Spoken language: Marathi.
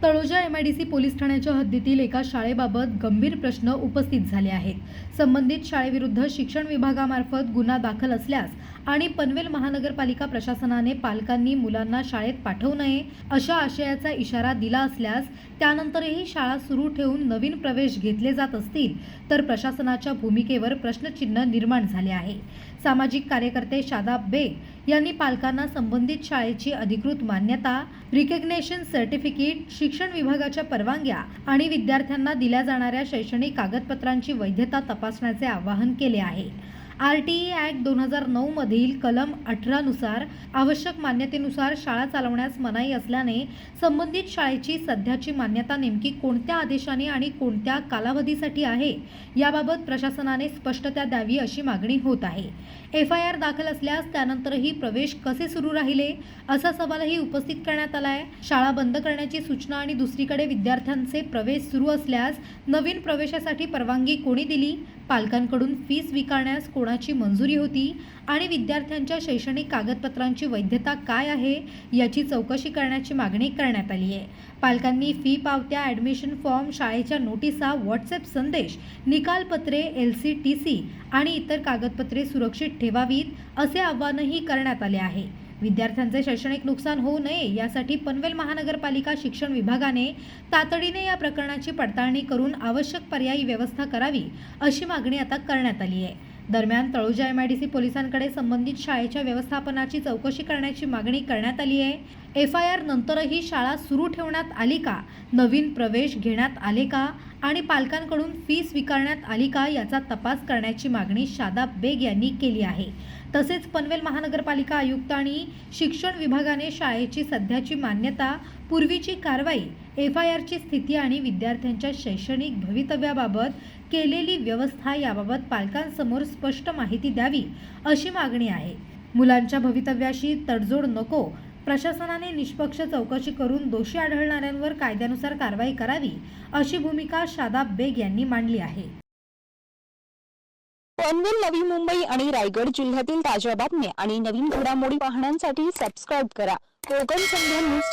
तळोजा एमआयडीसी पोलीस ठाण्याच्या हद्दीतील एका शाळेबाबत गंभीर प्रश्न उपस्थित झाले आहेत. संबंधित शाळेविरुद्ध शिक्षण विभागामार्फत गुन्हा दाखल असल्यास आणि पनवेल महानगरपालिका प्रशासनाने पालकांनी मुलांना शाळेत पाठवू नये अशा आशयाचा इशारा दिला असल्यास त्यानंतरही शाळा सुरू ठेवून नवीन प्रवेश घेतले जात असतील तर प्रशासनाच्या भूमिकेवर प्रश्नचिन्ह निर्माण झाले आहे. सामाजिक कार्यकर्ते शादाब बेग यांनी पालकांना संबंधित शाळेची अधिकृत मान्यता, रिकग्नेशन सर्टिफिकेट, शिक्षण विभागाच्या परवानग्या आणि विद्यार्थ्यांना दिल्या जाणाऱ्या शैक्षणिक कागदपत्रांची वैधता तपासण्याचे आवाहन केले आहे. RTE ॲक्ट 2009 मधील कलम 18 नुसार आवश्यक मान्यतेनुसार शाळा चालवण्यास मनाई असल्याने संबंधित शाळेची सध्याची मान्यता नेमकी कोणत्या आदेशाने आणि कोणत्या कालावधीसाठी आहे याबाबत प्रशासनाने स्पष्टता द्यावी अशी मागणी होत आहे. FIR दाखल असल्यास त्यानंतरही प्रवेश कसे सुरू राहिले असा सवालही उपस्थित करण्यात आला आहे. शाळा बंद करण्याची सूचना आणि दुसरीकडे विद्यार्थ्यांचे प्रवेश सुरू असल्यास नवीन प्रवेशासाठी परवानगी कोणी दिली, पालकांकडून फी स्वीकारण्यास कोणाची मंजुरी होती आणि विद्यार्थ्यांच्या शैक्षणिक कागदपत्रांची वैधता काय आहे याची चौकशी करण्याची मागणी करण्यात आली आहे. पालकांनी फी पावत्या, ॲडमिशन फॉर्म, शाळेच्या नोटिसा, व्हॉट्सॲप संदेश, निकालपत्रे, LCTC आणि इतर कागदपत्रे सुरक्षित ठेवावीत असे आवाहनही करण्यात आले आहे. विद्यार्थ्यांचे शैक्षणिक नुकसान होऊ नये यासाठी पनवेल महानगरपालिका शिक्षण विभागाने तातडीने या प्रकरणाची पडताळणी करून आवश्यक पर्यायी व्यवस्था करावी अशी मागणी आता करण्यात आली आहे. दरम्यान तळोजा MIDC पोलिसांकडे संबंधित शाळेच्या व्यवस्थापनाची चौकशी करण्याची मागणी करण्यात आली आहे. FIR नंतरही शाळा सुरू ठेवण्यात आली का, नवीन प्रवेश घेण्यात आले का आणि पालकांकडून फी स्वीकारण्यात आली का याचा तपास करण्याची मागणी शादाब बेग यांनी केली आहे. तसेच पनवेल महानगरपालिका आयुक्त आणि शिक्षण विभागाने शाळेची सध्याची मान्यता, पूर्वीची कारवाई, FIRची स्थिती आणि विद्यार्थ्यांच्या शैक्षणिक भवितव्याबाबत केलेली व्यवस्था याबाबत पालकांसमोर स्पष्ट माहिती द्यावी अशी मागणी आहे. मुलांच्या भवितव्याशी तडजोड नको, प्रशासनाने निष्पक्ष चौकशी करून दोषी आढळणाऱ्यांवर कायद्यानुसार कारवाई करावी अशी भूमिका शादाब बेग यांनी मांडली आहे. पनवेल, नवी मुंबई आणि रायगड जिल्ह्यातील ताज्या बातम्या आणि नवीन घडामोडी पाहण्यासाठी सबस्क्राईब करा कोकण संध्या न्यूज.